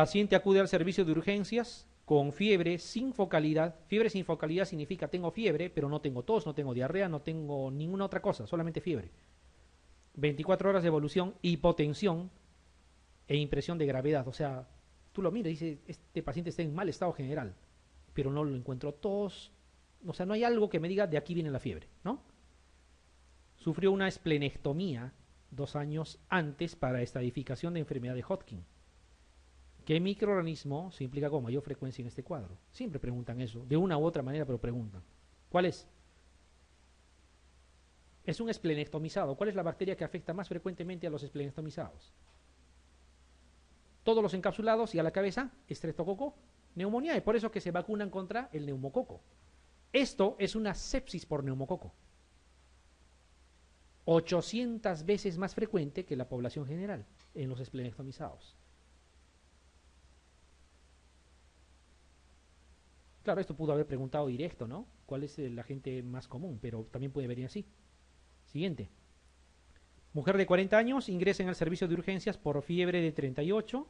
Paciente acude al servicio de urgencias con fiebre sin focalidad. Fiebre sin focalidad significa tengo fiebre, pero no tengo tos, no tengo diarrea, no tengo ninguna otra cosa, solamente fiebre. 24 horas de evolución, hipotensión e impresión de gravedad. O sea, tú lo miras y dices, este paciente está en mal estado general, pero no lo encuentro tos. O sea, no hay algo que me diga de aquí viene la fiebre, ¿no? Sufrió una esplenectomía 2 años antes para estadificación de enfermedad de Hodgkin. ¿Qué microorganismo se implica con mayor frecuencia en este cuadro? Siempre preguntan eso, de una u otra manera, pero preguntan. ¿Cuál es? Es un esplenectomizado. ¿Cuál es la bacteria que afecta más frecuentemente a los esplenectomizados? Todos los encapsulados y a la cabeza, estreptococo, neumonía, y por eso que se vacunan contra el neumococo. Esto es una sepsis por neumococo. 800 veces más frecuente que la población general en los esplenectomizados. Claro, esto pudo haber preguntado directo, ¿no? ¿Cuál es el agente más común? Pero también puede venir así. Siguiente. Mujer de 40 años ingresa en el servicio de urgencias por fiebre de 38,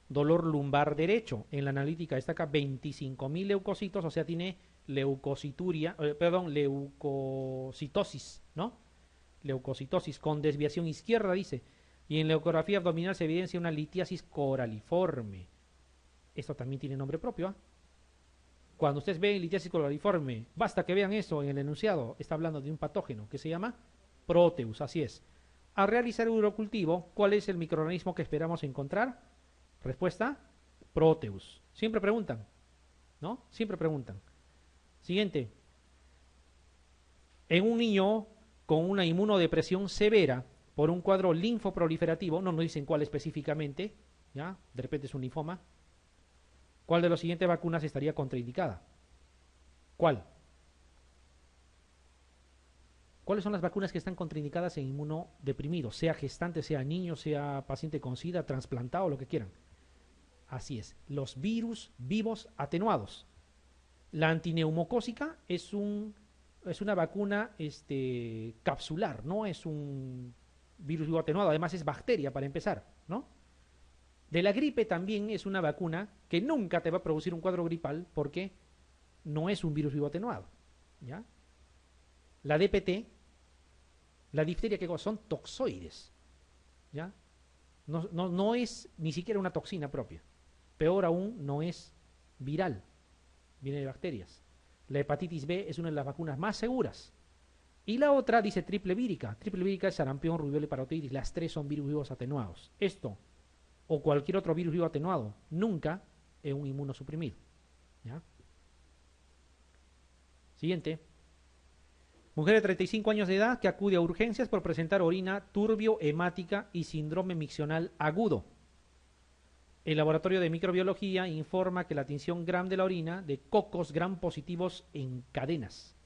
dolor lumbar derecho. En la analítica destaca 25.000 leucocitos, o sea, tiene leucocitosis, ¿no? Leucocitosis con desviación izquierda, dice. Y en la ecografía abdominal se evidencia una litiasis coraliforme. Esto también tiene nombre propio, ¿ah? Cuando ustedes ven litiasis coraliforme, basta que vean eso en el enunciado, está hablando de un patógeno que se llama Proteus, así es. Al realizar el urocultivo, ¿cuál es el microorganismo que esperamos encontrar? Respuesta, Proteus. Siempre preguntan, ¿no? Siempre preguntan. Siguiente. En un niño con una inmunodepresión severa por un cuadro linfoproliferativo, no nos dicen cuál específicamente, ¿ya? De repente es un linfoma. ¿Cuál de las siguientes vacunas estaría contraindicada? ¿Cuál? ¿Cuáles son las vacunas que están contraindicadas en inmunodeprimidos? Sea gestante, sea niño, sea paciente con SIDA, trasplantado, lo que quieran. Así es, los virus vivos atenuados. La antineumocócica es una vacuna capsular, no es un virus vivo atenuado, además es bacteria para empezar, ¿no? De la gripe también es una vacuna que nunca te va a producir un cuadro gripal porque no es un virus vivo atenuado, ¿ya? La DPT, la difteria, que son toxoides, ¿ya? No es ni siquiera una toxina propia. Peor aún, no es viral, viene de bacterias. La hepatitis B es una de las vacunas más seguras. Y la otra dice triple vírica. Triple vírica es sarampión, rubiola y parotiditis. Las tres son virus vivos atenuados. Esto o cualquier otro virus vivo atenuado, nunca es un inmunosuprimido, ¿ya? Siguiente. Mujer de 35 años de edad que acude a urgencias por presentar orina turbio, hemática y síndrome miccional agudo. El laboratorio de microbiología informa que la tinción gram de la orina de cocos gram positivos en cadenas.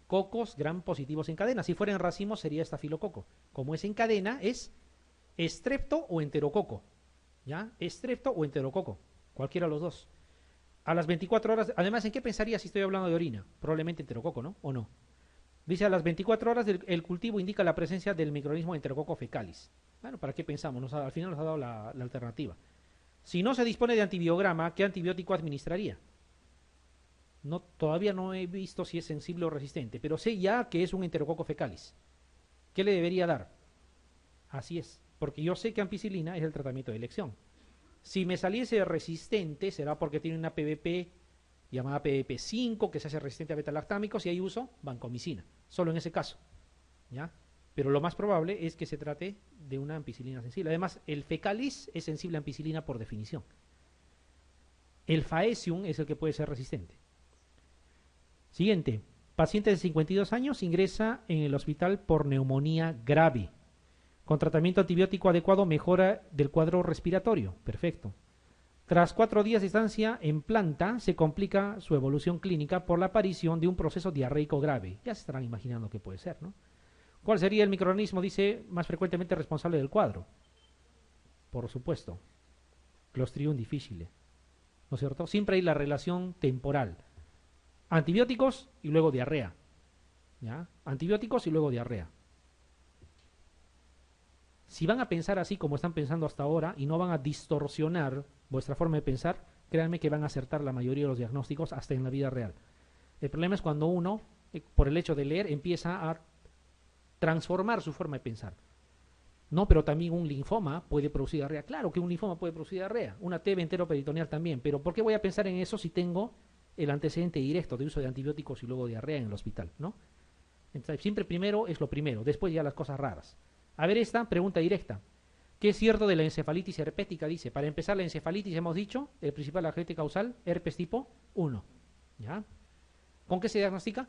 Cocos gram positivos en cadenas. Si fuera en racimos sería estafilococo. Como es en cadena, es estrepto o enterococo, ¿ya? Estrepto o enterococo, cualquiera de los dos. A las 24 horas, además, ¿en qué pensaría si estoy hablando de orina? Probablemente enterococo, ¿no? ¿O no? Dice, a las 24 horas el cultivo indica la presencia del microorganismo enterococo fecalis. Bueno, ¿para qué pensamos? Al final nos ha dado la alternativa. Si no se dispone de antibiograma, ¿qué antibiótico administraría? Todavía no he visto si es sensible o resistente, pero sé ya que es un enterococo fecalis. ¿Qué le debería dar? Así es, porque yo sé que ampicilina es el tratamiento de elección. Si me saliese resistente, será porque tiene una PVP llamada PVP5, que se hace resistente a beta-lactámicos, y ahí uso vancomicina, solo en ese caso, ¿ya? Pero lo más probable es que se trate de una ampicilina sensible. Además, el fecalis es sensible a ampicilina por definición. El faecium es el que puede ser resistente. Siguiente. Paciente de 52 años ingresa en el hospital por neumonía grave. Con tratamiento antibiótico adecuado mejora del cuadro respiratorio. Perfecto. Tras 4 días de estancia en planta, se complica su evolución clínica por la aparición de un proceso diarreico grave. Ya se estarán imaginando qué puede ser, ¿no? ¿Cuál sería el microorganismo, dice, más frecuentemente responsable del cuadro? Por supuesto, Clostridium difficile, ¿no es cierto? Siempre hay la relación temporal. Antibióticos y luego diarrea, ¿ya? Antibióticos y luego diarrea. Si van a pensar así como están pensando hasta ahora y no van a distorsionar vuestra forma de pensar, créanme que van a acertar la mayoría de los diagnósticos hasta en la vida real. El problema es cuando uno, por el hecho de leer, empieza a transformar su forma de pensar. No, pero también un linfoma puede producir diarrea. Claro que un linfoma puede producir diarrea. Una TB enteroperitoneal también. Pero ¿por qué voy a pensar en eso si tengo el antecedente directo de uso de antibióticos y luego diarrea en el hospital, ¿no? Entonces, siempre primero es lo primero, después ya las cosas raras. A ver esta pregunta directa. ¿Qué es cierto de la encefalitis herpética? Dice, para empezar la encefalitis hemos dicho, el principal agente causal, herpes tipo 1. ¿Ya? ¿Con qué se diagnostica?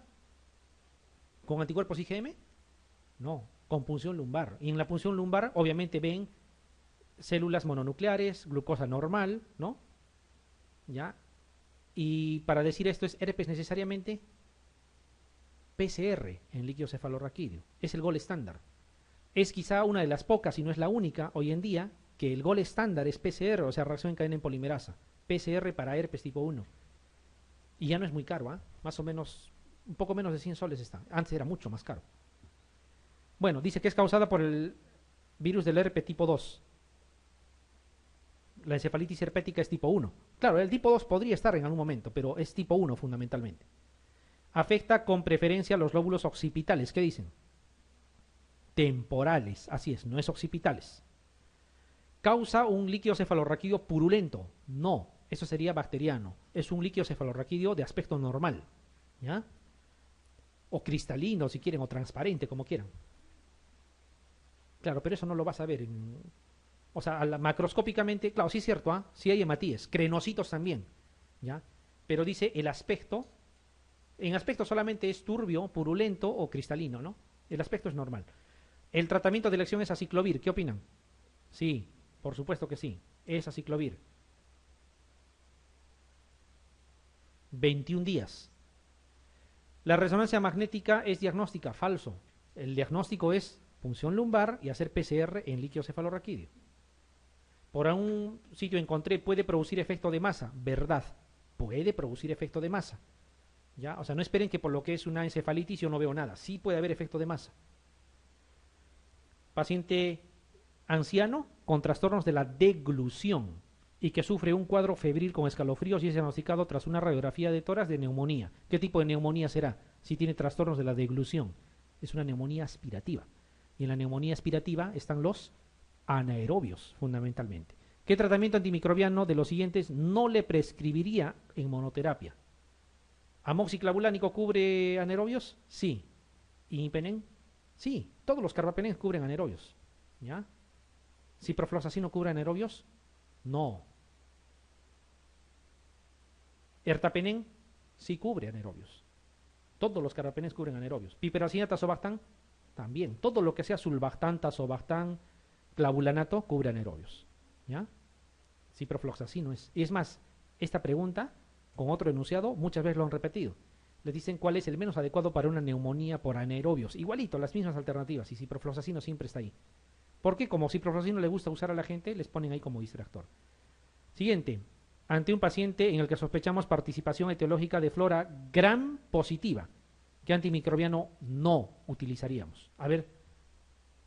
¿Con anticuerpos IgM? No, con punción lumbar. Y en la punción lumbar obviamente ven células mononucleares, glucosa normal, ¿no? ¿Ya? Y para decir esto es herpes necesariamente PCR en líquido cefalorraquídeo. Es el gol estándar. Es quizá una de las pocas, y no es la única, hoy en día, que el gol estándar es PCR, o sea, reacción en cadena en polimerasa. PCR para herpes tipo 1. Y ya no es muy caro, ¿eh? Más o menos, un poco menos de 100 soles está. Antes era mucho más caro. Bueno, dice que es causada por el virus del herpes tipo 2. La encefalitis herpética es tipo 1. Claro, el tipo 2 podría estar en algún momento, pero es tipo 1 fundamentalmente. Afecta con preferencia a los lóbulos occipitales. ¿Qué dicen? Temporales, así es, no es occipitales. ¿Causa un líquido cefalorraquídeo purulento? No, eso sería bacteriano. Es un líquido cefalorraquídeo de aspecto normal, ¿ya? O cristalino, si quieren, o transparente, como quieran. Claro, pero eso no lo vas a ver en... O sea, macroscópicamente, claro, sí es cierto, ¿ah? Sí hay hematíes, crenocitos también, ¿ya? Pero dice el aspecto, en aspecto solamente es turbio, purulento o cristalino, ¿no? El aspecto es normal. El tratamiento de elección es aciclovir, ¿qué opinan? Sí, por supuesto que sí, es aciclovir. 21 días. La resonancia magnética es diagnóstica, falso. El diagnóstico es punción lumbar y hacer PCR en líquido cefalorraquídeo. Por un sitio encontré, puede producir efecto de masa. Verdad, puede producir efecto de masa. ¿Ya? O sea, no esperen que por lo que es una encefalitis yo no veo nada. Sí puede haber efecto de masa. Paciente anciano con trastornos de la deglución y que sufre un cuadro febril con escalofríos y es diagnosticado tras una radiografía de tórax de neumonía. ¿Qué tipo de neumonía será? Si tiene trastornos de la deglución. Es una neumonía aspirativa. Y en la neumonía aspirativa están los anaerobios, fundamentalmente. ¿Qué tratamiento antimicrobiano de los siguientes no le prescribiría en monoterapia? ¿Amoxiclavulánico cubre anaerobios? Sí. ¿Imipenem? Sí. Todos los carbapenems cubren anaerobios. ¿Ya? ¿Ciprofloxacino cubre anaerobios? No. ¿Ertapenem? Sí cubre anaerobios. Todos los carbapenems cubren anaerobios. ¿Piperacina, tazobactam? También. Todo lo que sea sulbactam, tazobactam, clavulanato cubre anaerobios. ¿Ya? Ciprofloxacino es. Y es más, esta pregunta, con otro enunciado, muchas veces lo han repetido. Les dicen cuál es el menos adecuado para una neumonía por anaerobios. Igualito, las mismas alternativas. Y ciprofloxacino siempre está ahí. Porque como ciprofloxacino le gusta usar a la gente, les ponen ahí como distractor. Siguiente. Ante un paciente en el que sospechamos participación etiológica de flora gram positiva, ¿qué antimicrobiano no utilizaríamos? A ver,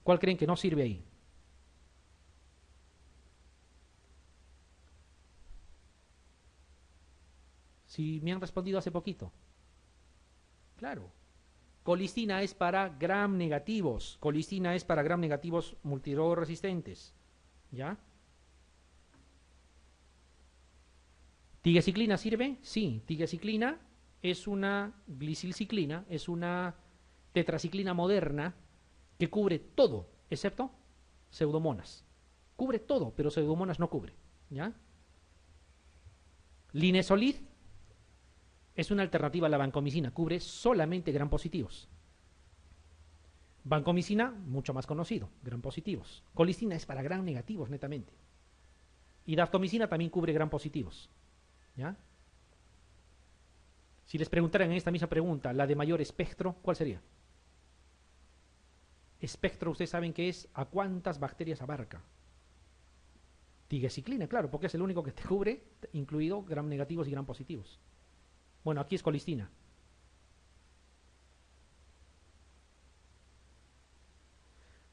¿cuál creen que no sirve ahí? Si me han respondido hace poquito. Claro. Colistina es para gram negativos. Colistina es para gram negativos multidrogoresistentes. ¿Ya? ¿Tigecyclina sirve? Sí. Tigecyclina es una glicilciclina, es una tetraciclina moderna que cubre todo, excepto pseudomonas. Cubre todo, pero pseudomonas no cubre. ¿Ya? Linezolid es una alternativa a la vancomicina, cubre solamente gram positivos. Vancomicina, mucho más conocido, gram positivos. Colistina es para gram negativos, netamente. Y daptomicina también cubre gram positivos. ¿Ya? Si les preguntaran en esta misma pregunta, la de mayor espectro, ¿cuál sería? Espectro, ustedes saben que es a cuántas bacterias abarca. Tigecyclina, claro, porque es el único que te cubre, incluido gram negativos y gram positivos. Bueno, aquí es colistina.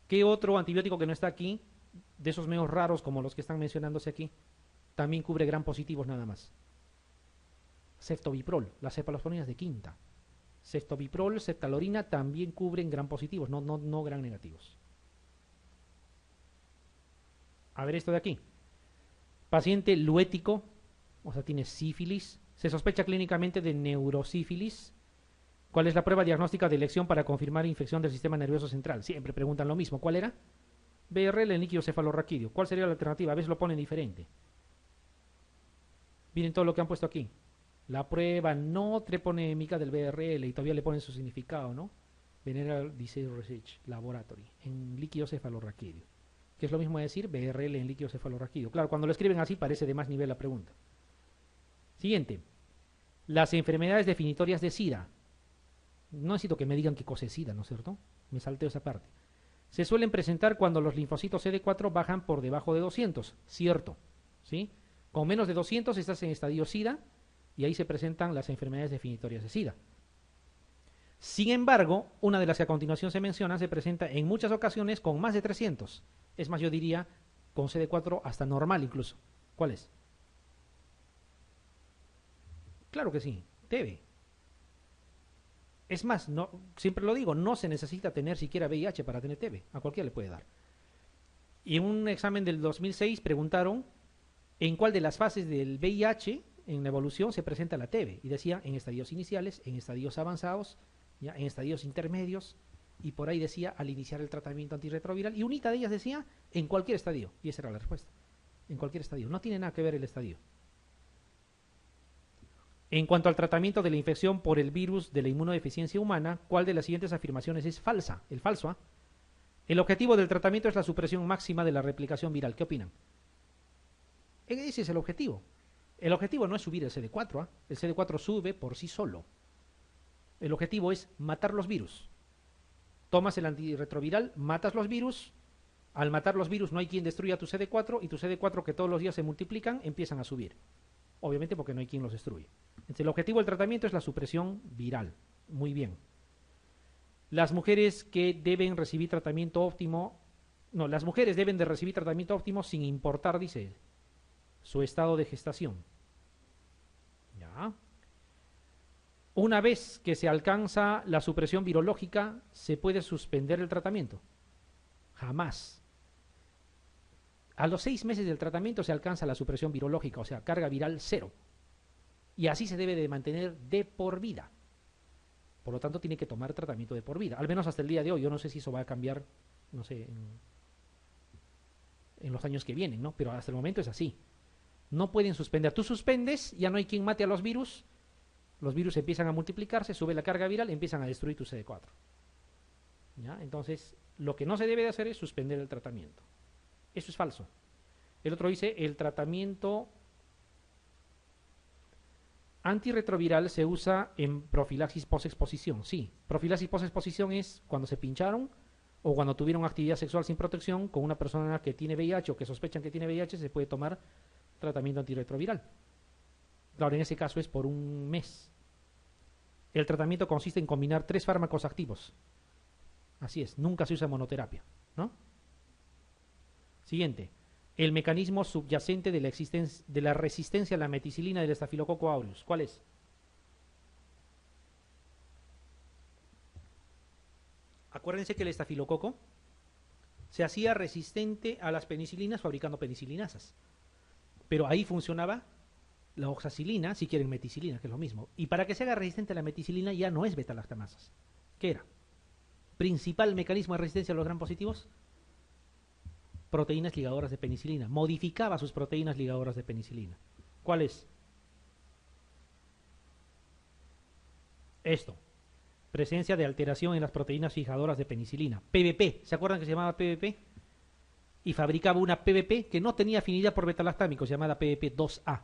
¿Qué otro antibiótico que no está aquí, de esos medios raros como los que están mencionándose aquí, también cubre gram positivos nada más? Ceftobiprol, las cefalosporinas de quinta. Ceftobiprol, ceftalorina también cubren gram positivos, no gram negativos. A ver esto de aquí. Paciente luético, o sea, tiene sífilis. Se sospecha clínicamente de neurosífilis. ¿Cuál es la prueba diagnóstica de elección para confirmar infección del sistema nervioso central? Siempre preguntan lo mismo. ¿Cuál era? BRL en líquido cefalorraquídeo. ¿Cuál sería la alternativa? A veces lo ponen diferente. Miren todo lo que han puesto aquí. La prueba no treponémica del BRL y todavía le ponen su significado, ¿no? Venereal Disease Research Laboratory en líquido cefalorraquídeo. Que es lo mismo de decir BRL en líquido cefalorraquídeo. Claro, cuando lo escriben así parece de más nivel la pregunta. Siguiente. Las enfermedades definitorias de SIDA. No necesito que me digan qué cosa es SIDA, ¿no es cierto? Me salteo esa parte. Se suelen presentar cuando los linfocitos CD4 bajan por debajo de 200. Cierto. ¿Sí? Con menos de 200 estás en estadio SIDA y ahí se presentan las enfermedades definitorias de SIDA. Sin embargo, una de las que a continuación se menciona se presenta en muchas ocasiones con más de 300. Es más, yo diría con CD4 hasta normal incluso. ¿Cuál es? Claro que sí, TB. Es más, no, siempre lo digo, no se necesita tener siquiera VIH para tener TB. A cualquiera le puede dar. Y en un examen del 2006 preguntaron en cuál de las fases del VIH en la evolución se presenta la TB. Y decía en estadios iniciales, en estadios avanzados, ¿ya? En estadios intermedios. Y por ahí decía al iniciar el tratamiento antirretroviral. Y unita de ellas decía en cualquier estadio. Y esa era la respuesta. En cualquier estadio. No tiene nada que ver el estadio. En cuanto al tratamiento de la infección por el virus de la inmunodeficiencia humana, ¿cuál de las siguientes afirmaciones es falsa? El falso, ¿ah? El objetivo del tratamiento es la supresión máxima de la replicación viral. ¿Qué opinan? Ese es el objetivo. El objetivo no es subir el CD4, ¿ah? El CD4 sube por sí solo. El objetivo es matar los virus. Tomas el antirretroviral, matas los virus. Al matar los virus no hay quien destruya tu CD4 y tu CD4 que todos los días se multiplican empiezan a subir. Obviamente porque no hay quien los destruye. Entonces, el objetivo del tratamiento es la supresión viral. Muy bien. Las mujeres que deben recibir tratamiento óptimo, no, las mujeres deben de recibir tratamiento óptimo sin importar, dice, su estado de gestación. Ya. Una vez que se alcanza la supresión virológica, ¿se puede suspender el tratamiento? Jamás. A los 6 meses del tratamiento se alcanza la supresión virológica, o sea, carga viral 0. Y así se debe de mantener de por vida. Por lo tanto, tiene que tomar tratamiento de por vida. Al menos hasta el día de hoy. Yo no sé si eso va a cambiar, no sé, en los años que vienen, ¿no? Pero hasta el momento es así. No pueden suspender. Tú suspendes, ya no hay quien mate a los virus empiezan a multiplicarse, sube la carga viral, empiezan a destruir tu CD4. ¿Ya? Entonces, lo que no se debe de hacer es suspender el tratamiento. Eso es falso. El otro dice, el tratamiento antirretroviral se usa en profilaxis posexposición. Sí, profilaxis posexposición es cuando se pincharon o cuando tuvieron actividad sexual sin protección con una persona que tiene VIH o que sospechan que tiene VIH, se puede tomar tratamiento antirretroviral. Claro, en ese caso es por un mes. El tratamiento consiste en combinar 3 fármacos activos. Así es, nunca se usa monoterapia, ¿no? Siguiente. El mecanismo subyacente de la resistencia a la meticilina del Staphylococcus aureus. ¿Cuál es? Acuérdense que el estafilococo se hacía resistente a las penicilinas fabricando penicilinasas. Pero ahí funcionaba la oxacilina, si quieren meticilina, que es lo mismo. Y para que se haga resistente a la meticilina ya no es beta-lactamasas. ¿Qué era? Principal mecanismo de resistencia a los gram positivos, proteínas ligadoras de penicilina. Modificaba sus proteínas ligadoras de penicilina. ¿Cuál es? Esto. Presencia de alteración en las proteínas fijadoras de penicilina. PBP. ¿Se acuerdan que se llamaba PBP? Y fabricaba una PBP que no tenía afinidad por betalactámicos, llamada PBP2A.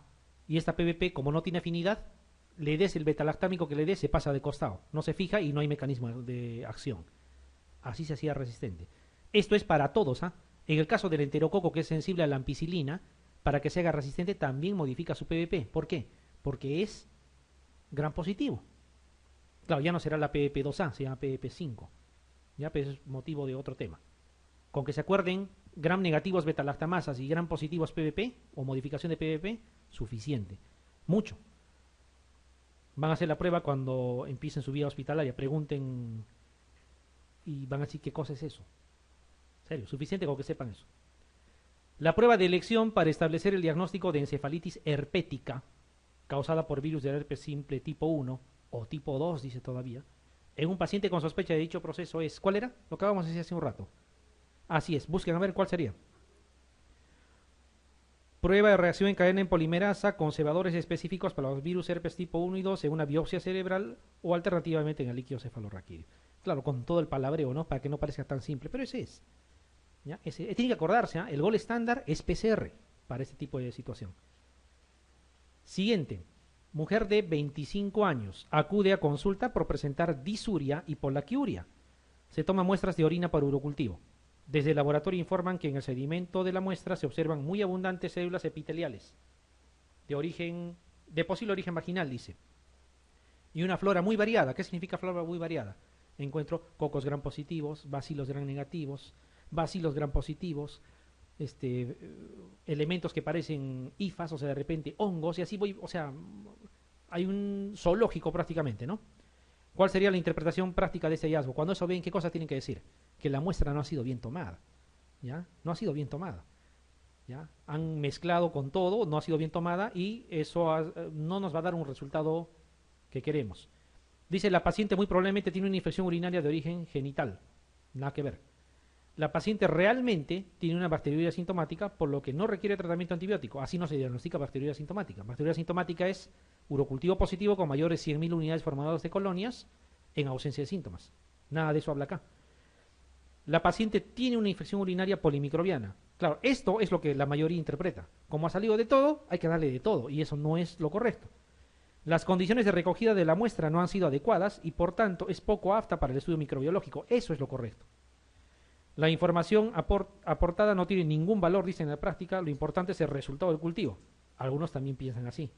Y esta PBP, como no tiene afinidad, le des el betalactámico que le des, se pasa de costado. No se fija y no hay mecanismo de acción. Así se hacía resistente. Esto es para todos, ¿ah? En el caso del enterococo, que es sensible a la ampicilina, para que se haga resistente también modifica su PBP. ¿Por qué? Porque es gram positivo. Claro, ya no será la PBP2A, se llama PBP5. Ya, pero es motivo de otro tema. Con que se acuerden gram negativos beta-lactamasas y gram positivos PBP o modificación de PBP, suficiente. Mucho. Van a hacer la prueba cuando empiecen su vida hospitalaria, pregunten y van a decir qué cosa es eso. En serio, suficiente con que sepan eso. La prueba de elección para establecer el diagnóstico de encefalitis herpética causada por virus del herpes simple tipo 1 o tipo 2, dice todavía, en un paciente con sospecha de dicho proceso es, ¿cuál era? Lo que acabamos de decir hace un rato. Así es, busquen a ver cuál sería. Prueba de reacción en cadena en polimerasa con cebadores específicos para los virus herpes tipo 1 y 2 en una biopsia cerebral o alternativamente en el líquido cefalorraquídeo. Claro, con todo el palabreo, ¿no? Para que no parezca tan simple, pero ese es. ¿Ya? Tiene que acordarse, ¿eh? El gol estándar es PCR para este tipo de situación. Siguiente. Mujer de 25 años acude a consulta por presentar disuria y polaquiuria. Se toman muestras de orina para urocultivo. Desde el laboratorio informan que en el sedimento de la muestra se observan muy abundantes células epiteliales de posible origen vaginal, dice. Y una flora muy variada. ¿Qué significa flora muy variada? Encuentro cocos gram positivos, bacilos gram negativos, bacilos gram positivos, elementos que parecen hifas, o sea, de repente hongos, y así voy, o sea, hay un zoológico prácticamente, ¿no? ¿Cuál sería la interpretación práctica de ese hallazgo? Cuando eso ven, ¿qué cosas tienen que decir? Que la muestra no ha sido bien tomada, ¿ya? No ha sido bien tomada, ¿ya? Han mezclado con todo, no ha sido bien tomada y eso no nos va a dar un resultado que queremos. Dice, la paciente muy probablemente tiene una infección urinaria de origen genital. Nada que ver. La paciente realmente tiene una bacteriuria sintomática, por lo que no requiere tratamiento antibiótico. Así no se diagnostica bacteriuria sintomática. Bacteriuria sintomática es urocultivo positivo con mayores de 100.000 unidades formadoras de colonias en ausencia de síntomas. Nada de eso habla acá. La paciente tiene una infección urinaria polimicrobiana. Claro, esto es lo que la mayoría interpreta. Como ha salido de todo, hay que darle de todo, y eso no es lo correcto. Las condiciones de recogida de la muestra no han sido adecuadas y, por tanto, es poco apta para el estudio microbiológico. Eso es lo correcto. La información aportada no tiene ningún valor, dicen en la práctica, lo importante es el resultado del cultivo. Algunos también piensan así.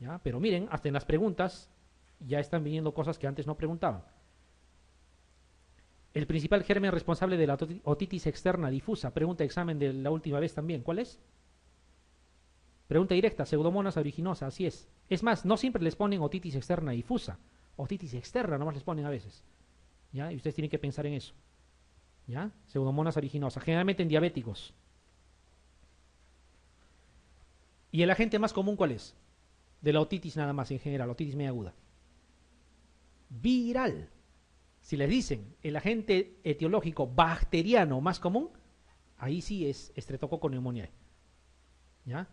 ¿Ya? Pero miren, hasta en las preguntas ya están viniendo cosas que antes no preguntaban. El principal germen responsable de la otitis externa difusa, pregunta examen de la última vez también, ¿cuál es? Pregunta directa, Pseudomonas aeruginosa, así es. Es más, no siempre les ponen otitis externa difusa, otitis externa nomás les ponen a veces. ¿Ya? Y ustedes tienen que pensar en eso. ¿Ya? Pseudomonas aeruginosa, generalmente en diabéticos. ¿Y el agente más común cuál es? De la otitis nada más en general, otitis media aguda. Viral. Si les dicen el agente etiológico bacteriano más común, ahí sí es Streptococcus pneumoniae. ¿Ya?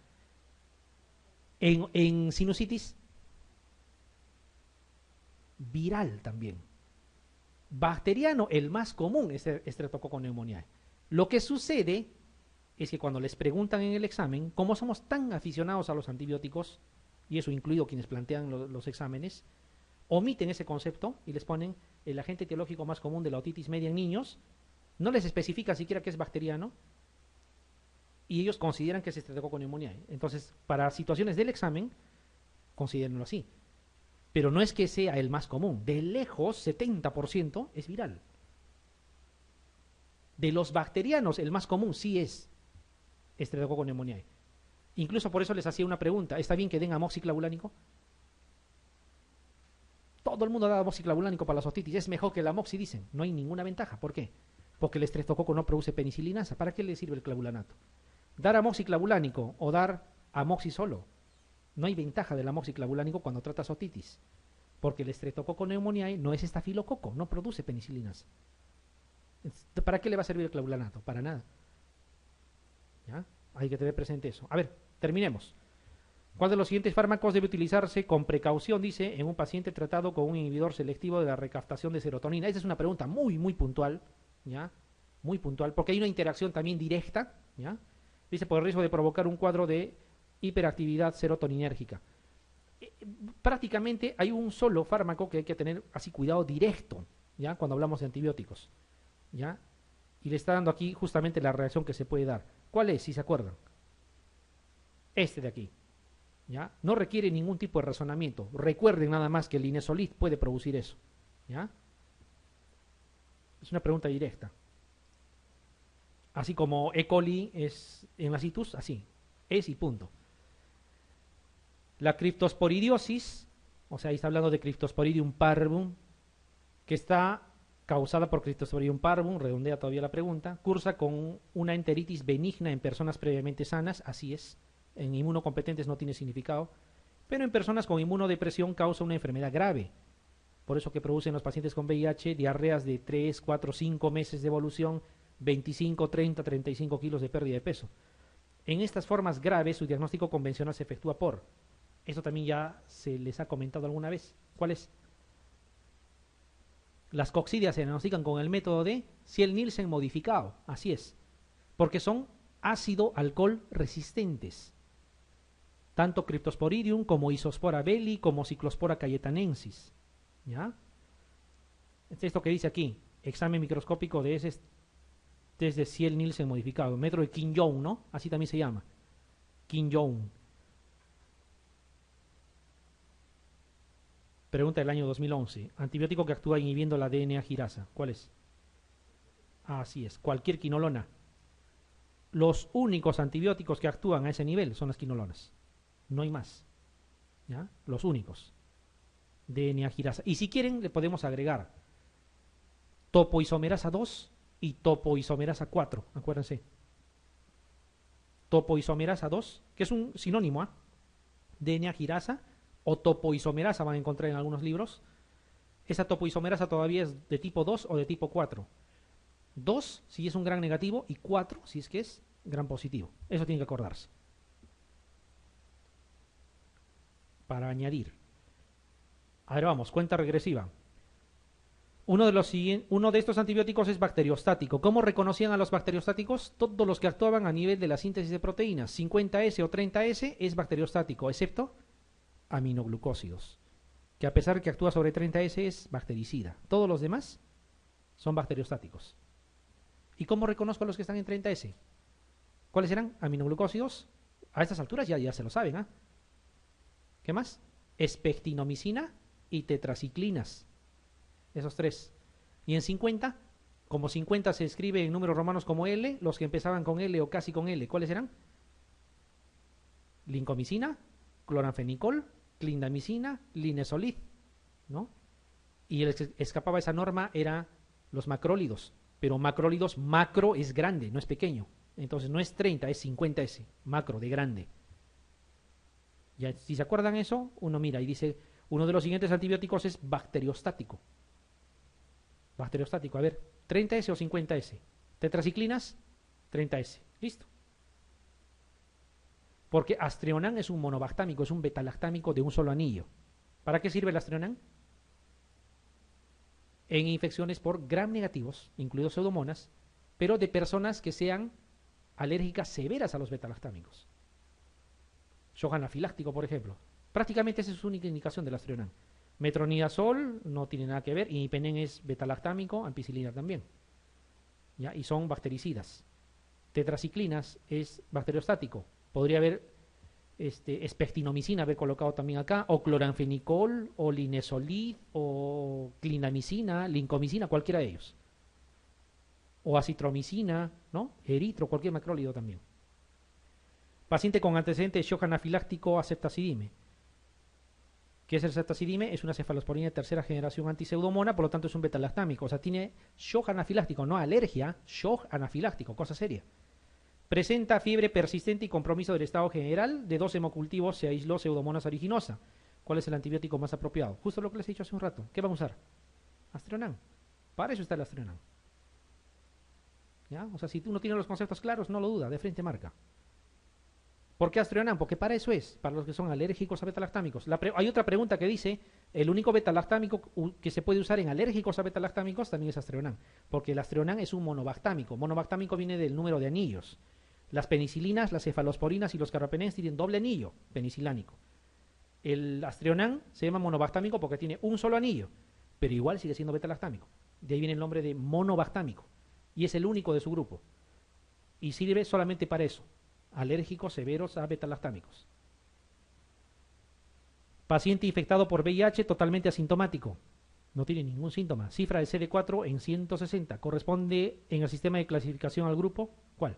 En sinusitis, viral también. Bacteriano, el más común es Streptococcus pneumoniae. Lo que sucede es que cuando les preguntan en el examen, como somos tan aficionados a los antibióticos, y eso incluido quienes plantean los exámenes, omiten ese concepto y les ponen el agente etiológico más común de la otitis media en niños, no les especifica siquiera que es bacteriano, y ellos consideran que es Streptococcus pneumoniae. Entonces, para situaciones del examen, considérenlo así. Pero no es que sea el más común. De lejos, 70% es viral. De los bacterianos, el más común sí es Streptococcus pneumoniae. Incluso por eso les hacía una pregunta. ¿Está bien que den amoxiclavulánico? Todo el mundo da amoxiclavulánico para las otitis. Es mejor que el amoxi, dicen. No hay ninguna ventaja. ¿Por qué? Porque el estreptococo no produce penicilinasa. ¿Para qué le sirve el clavulanato? Dar amoxiclavulánico o dar amoxi solo. No hay ventaja del amoxiclavulánico cuando tratas otitis. Porque el Streptococcus pneumoniae no es estafilococo. No produce penicilinasa. ¿Para qué le va a servir el clavulanato? Para nada. ¿Ya? Hay que tener presente eso. A ver, terminemos. ¿Cuál de los siguientes fármacos debe utilizarse con precaución, dice, en un paciente tratado con un inhibidor selectivo de la recaptación de serotonina? Esa es una pregunta muy, muy puntual, ¿ya? Muy puntual, porque hay una interacción también directa, ¿ya? Dice, por el riesgo de provocar un cuadro de hiperactividad serotoninérgica. Prácticamente hay un solo fármaco que hay que tener así cuidado directo, ¿ya? Cuando hablamos de antibióticos, ¿ya? Y le está dando aquí justamente la reacción que se puede dar. ¿Cuál es, si se acuerdan? Este de aquí. ¿Ya? No requiere ningún tipo de razonamiento. Recuerden nada más que el Linezolid puede producir eso. ¿Ya? Es una pregunta directa. Así como E. coli es en la citus, así, es y punto. La criptosporidiosis, o sea, ahí está hablando de Cryptosporidium parvum, que está causada por Cryptosporidium parvum, redondea todavía la pregunta, cursa con una enteritis benigna en personas previamente sanas, así es, en inmunocompetentes no tiene significado, pero en personas con inmunodepresión causa una enfermedad grave. Por eso que producen los pacientes con VIH diarreas de 3, 4, 5 meses de evolución, 25, 30, 35 kilos de pérdida de peso. En estas formas graves, su diagnóstico convencional se efectúa por... Esto también ya se les ha comentado alguna vez. ¿Cuál es? Las coccidias se diagnostican con el método de Ziel-Nielsen modificado. Así es. Porque son ácido-alcohol resistentes. Tanto Cryptosporidium como Isospora belli como Cyclospora cayetanensis. ¿Ya? Es esto que dice aquí. Examen microscópico de ese test de Ziel-Nielsen modificado. Metro de Kim-Young, ¿no? Así también se llama. Kim-Young. Pregunta del año 2011. Antibiótico que actúa inhibiendo la DNA girasa. ¿Cuál es? Así es. Cualquier quinolona. Los únicos antibióticos que actúan a ese nivel son las quinolonas. No hay más. ¿Ya? Los únicos. DNA girasa. Y si quieren, le podemos agregar topoisomerasa 2 y topoisomerasa 4. Acuérdense. Topoisomerasa 2, que es un sinónimo, ¿eh? DNA girasa o topoisomerasa van a encontrar en algunos libros. Esa topoisomerasa todavía es de tipo 2 o de tipo 4. 2 si es un gran negativo y 4 si es que es gran positivo. Eso tiene que acordarse. Para añadir. A ver, vamos, cuenta regresiva. Uno de estos antibióticos es bacteriostático. ¿Cómo reconocían a los bacteriostáticos? Todos los que actuaban a nivel de la síntesis de proteínas. 50S o 30S es bacteriostático, excepto aminoglucósidos, que a pesar que actúa sobre 30S es bactericida. Todos los demás son bacteriostáticos. ¿Y cómo reconozco a los que están en 30S? ¿Cuáles eran? Aminoglucósidos. A estas alturas ya se lo saben, ¿ah? ¿Qué más? Espectinomicina y tetraciclinas. Esos tres. Y en 50, como 50 se escribe en números romanos como L, los que empezaban con L o casi con L, ¿cuáles eran? Lincomicina, cloranfenicol, clindamicina, linesolid, ¿no? Y el que escapaba esa norma era los macrólidos, pero macrólidos, macro es grande, no es pequeño. Entonces no es 30, es 50S, macro, de grande. Ya, si se acuerdan eso, uno mira y dice, uno de los siguientes antibióticos es bacteriostático. Bacteriostático, a ver, 30S o 50S. Tetraciclinas, 30S. Listo. Porque Astrionan es un monobactámico, es un betalactámico de un solo anillo. ¿Para qué sirve el Astrionan? En infecciones por gram negativos, incluidos pseudomonas, pero de personas que sean alérgicas severas a los betalactámicos. Shock anafiláctico, por ejemplo. Prácticamente esa es su única indicación del Astrionan. Metronidazol no tiene nada que ver, imipenem es betalactámico, ampicilina también. ¿Ya? Y son bactericidas. Tetraciclinas es bacteriostático. Podría haber espectinomicina, haber colocado también acá, o cloranfenicol, o linesolid, o clindamicina, lincomicina, cualquiera de ellos. O acitromicina, ¿no? Eritro, cualquier macrólido también. Paciente con antecedente de shock anafiláctico a ceftazidime. ¿Qué es el ceftazidime? Es una cefalosporina de tercera generación antiseudomona, por lo tanto es un betalactámico. O sea, tiene shock anafiláctico, no alergia, shock anafiláctico, cosa seria. Presenta fiebre persistente y compromiso del estado general. De 2 hemocultivos se aisló Pseudomonas aeruginosa. ¿Cuál es el antibiótico más apropiado? Justo lo que les he dicho hace un rato. ¿Qué vamos a usar? Astrionan. Para eso está el Astrionan. ¿Ya? O sea, si tú no tienes los conceptos claros, no lo duda, de frente marca. ¿Por qué Astrionan? Porque para eso es, para los que son alérgicos a betalactámicos. Hay otra pregunta que dice, el único betalactámico que se puede usar en alérgicos a betalactámicos también es Astrionan, porque el Astrionan es un monobactámico. Monobactámico viene del número de anillos. Las penicilinas, las cefalosporinas y los carbapenems tienen doble anillo penicilánico. El Astrionan se llama monobactámico porque tiene un solo anillo, pero igual sigue siendo betalactámico. De ahí viene el nombre de monobactámico. Y es el único de su grupo. Y sirve solamente para eso. Alérgicos severos a betalactámicos. Paciente infectado por VIH totalmente asintomático. No tiene ningún síntoma. Cifra de CD4 en 160. ¿Corresponde en el sistema de clasificación al grupo? ¿Cuál?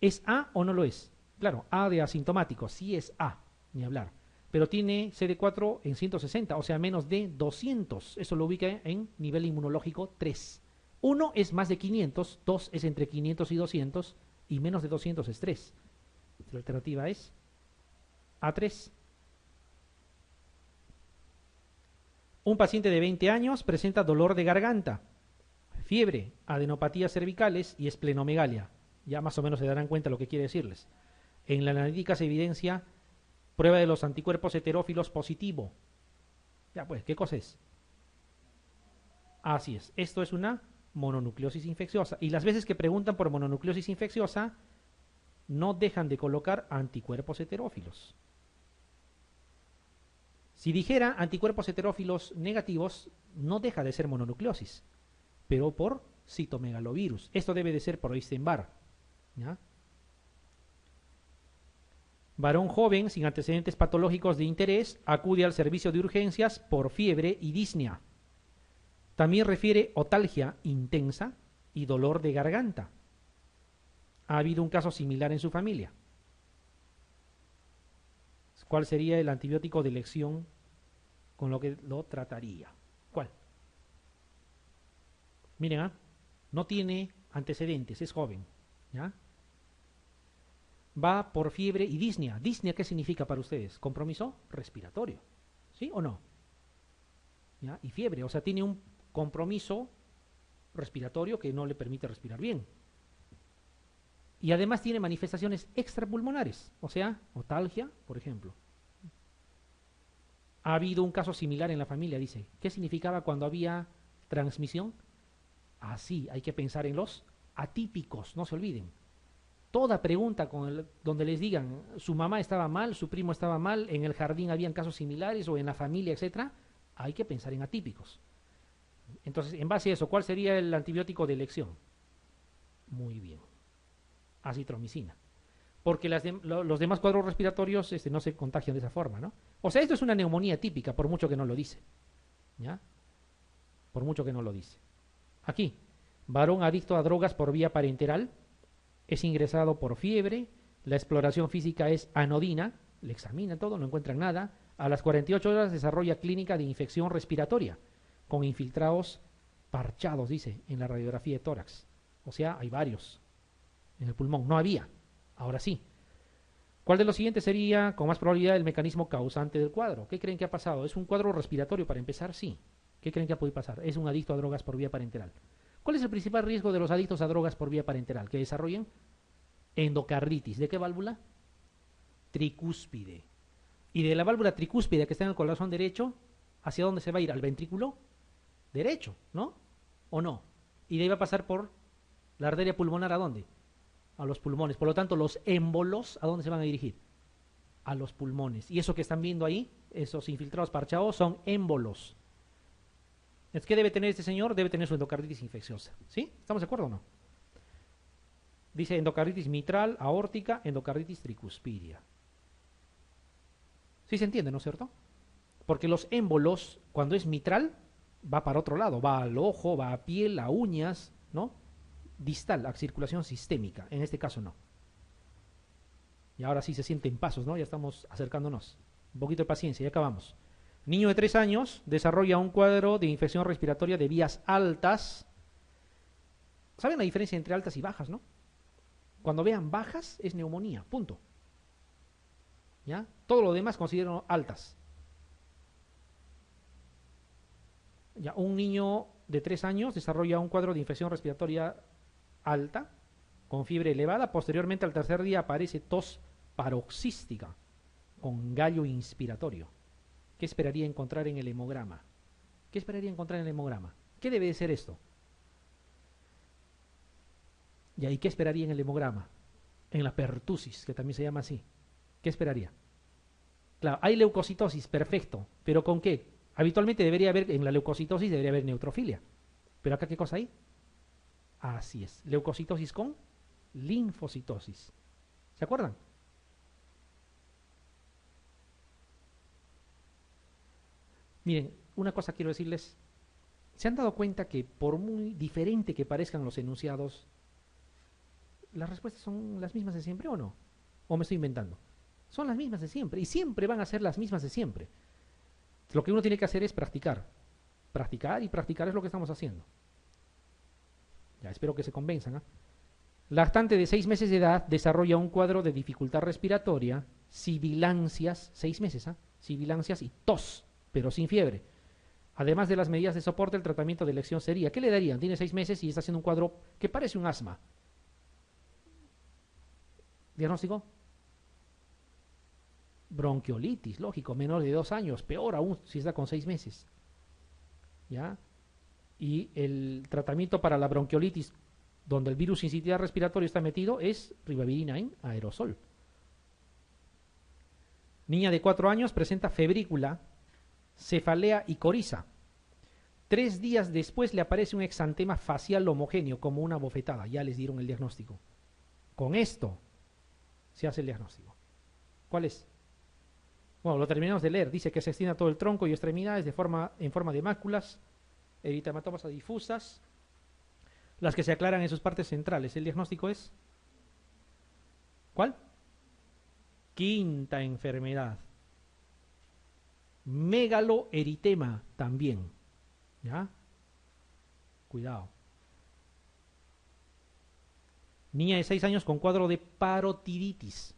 ¿Es A o no lo es? Claro, A de asintomático. Sí es A, ni hablar. Pero tiene CD4 en 160, o sea, menos de 200. Eso lo ubica en nivel inmunológico 3. 1 es más de 500, 2 es entre 500 y 200, y menos de 200 es 3. La alternativa es A3. Un paciente de 20 años presenta dolor de garganta, fiebre, adenopatías cervicales y esplenomegalia. Ya más o menos se darán cuenta lo que quiere decirles. En la analítica se evidencia prueba de los anticuerpos heterófilos positivo. Ya pues, ¿qué cosa es? Así es, esto es una mononucleosis infecciosa. Y las veces que preguntan por mononucleosis infecciosa, no dejan de colocar anticuerpos heterófilos. Si dijera anticuerpos heterófilos negativos, no deja de ser mononucleosis, pero por citomegalovirus. Esto debe de ser por Epstein-Barr. ¿Ya? Varón joven sin antecedentes patológicos de interés acude al servicio de urgencias por fiebre y disnea. También refiere otalgia intensa y dolor de garganta. Ha habido un caso similar en su familia. ¿Cuál sería el antibiótico de elección con lo que lo trataría? ¿Cuál? Miren, ¿ah? No tiene antecedentes, es joven. ¿Ya? Va por fiebre y disnea. ¿Disnea qué significa para ustedes? Compromiso respiratorio. ¿Sí o no? ¿Ya? Y fiebre, o sea, tiene un compromiso respiratorio que no le permite respirar bien. Y además tiene manifestaciones extrapulmonares, o sea, otalgia, por ejemplo. Ha habido un caso similar en la familia, dice. ¿Qué significaba cuando había transmisión? Así, hay que pensar en los atípicos, no se olviden. Toda pregunta donde les digan su mamá estaba mal, su primo estaba mal, en el jardín habían casos similares o en la familia, etcétera, hay que pensar en atípicos. Entonces, en base a eso, ¿cuál sería el antibiótico de elección? Muy bien. Acitromicina. Porque los demás cuadros respiratorios no se contagian de esa forma, ¿no? O sea, esto es una neumonía típica, por mucho que no lo dice. ¿Ya? Por mucho que no lo dice. Aquí, varón adicto a drogas por vía parenteral, es ingresado por fiebre, la exploración física es anodina, le examinan todo, no encuentran nada, a las 48 horas desarrolla clínica de infección respiratoria, con infiltrados parchados, dice, en la radiografía de tórax. O sea, hay varios en el pulmón, no había, ahora sí. ¿Cuál de los siguientes sería con más probabilidad el mecanismo causante del cuadro? ¿Qué creen que ha pasado? ¿Es un cuadro respiratorio para empezar? Sí. ¿Qué creen que ha podido pasar? Es un adicto a drogas por vía parenteral. ¿Cuál es el principal riesgo de los adictos a drogas por vía parenteral? Que desarrollen endocarditis. ¿De qué válvula? Tricúspide. Y de la válvula tricúspide que está en el corazón derecho, ¿hacia dónde se va a ir? Al ventrículo derecho, ¿no? ¿O no? Y de ahí va a pasar por la arteria pulmonar, ¿a dónde? A los pulmones. Por lo tanto, los émbolos, ¿a dónde se van a dirigir? A los pulmones. Y eso que están viendo ahí, esos infiltrados parchados, son émbolos. ¿Es que debe tener este señor? Debe tener su endocarditis infecciosa. ¿Sí? ¿Estamos de acuerdo o no? Dice endocarditis mitral, aórtica, endocarditis tricuspidia. ¿Sí se entiende, no es cierto? Porque los émbolos, cuando es mitral, va para otro lado. Va al ojo, va a piel, a uñas, ¿no? Distal, a circulación sistémica. En este caso no. Y ahora sí se sienten pasos, ¿no? Ya estamos acercándonos. Un poquito de paciencia, ya acabamos. Niño de 3 años desarrolla un cuadro de infección respiratoria de vías altas. ¿Saben la diferencia entre altas y bajas, no? Cuando vean bajas es neumonía, punto. ¿Ya? Todo lo demás considero altas. Ya, un niño de 3 años desarrolla un cuadro de infección respiratoria alta, con fiebre elevada. Posteriormente, al tercer día, aparece tos paroxística, con gallo inspiratorio. ¿Qué esperaría encontrar en el hemograma? ¿Qué esperaría encontrar en el hemograma? ¿Qué debe de ser esto? ¿Y ahí qué esperaría en el hemograma? En la pertusis, que también se llama así. ¿Qué esperaría? Claro, hay leucocitosis, perfecto. ¿Pero con qué? Habitualmente debería haber, en la leucocitosis debería haber neutrofilia. ¿Pero acá qué cosa hay? Así es, leucocitosis con linfocitosis. ¿Se acuerdan? Miren, una cosa quiero decirles. ¿Se han dado cuenta que por muy diferente que parezcan los enunciados, las respuestas son las mismas de siempre o no? ¿O me estoy inventando? Son las mismas de siempre y siempre van a ser las mismas de siempre. Lo que uno tiene que hacer es practicar. Practicar y practicar es lo que estamos haciendo. Ya, espero que se convenzan. Lactante de 6 meses de edad desarrolla un cuadro de dificultad respiratoria, sibilancias, 6 meses, sibilancias y tos, pero sin fiebre. Además de las medidas de soporte, el tratamiento de elección sería, ¿qué le darían? Tiene 6 meses y está haciendo un cuadro que parece un asma. ¿Diagnóstico? Bronquiolitis, lógico, menor de 2 años, peor aún si está con 6 meses. ¿Ya? Y el tratamiento para la bronquiolitis, donde el virus sincitial respiratorio está metido, es ribavirina en aerosol. Niña de 4 años presenta febrícula, cefalea y coriza. 3 días después le aparece un exantema facial homogéneo, como una bofetada. Ya les dieron el diagnóstico. Con esto se hace el diagnóstico. ¿Cuál es? Bueno, lo terminamos de leer. Dice que se extiende a todo el tronco y extremidades en forma de máculas, eritematomas difusas, las que se aclaran en sus partes centrales. ¿El diagnóstico es? ¿Cuál? Quinta enfermedad. Megaloeritema también. ¿Ya? Cuidado. Niña de 6 años con cuadro de parotiditis.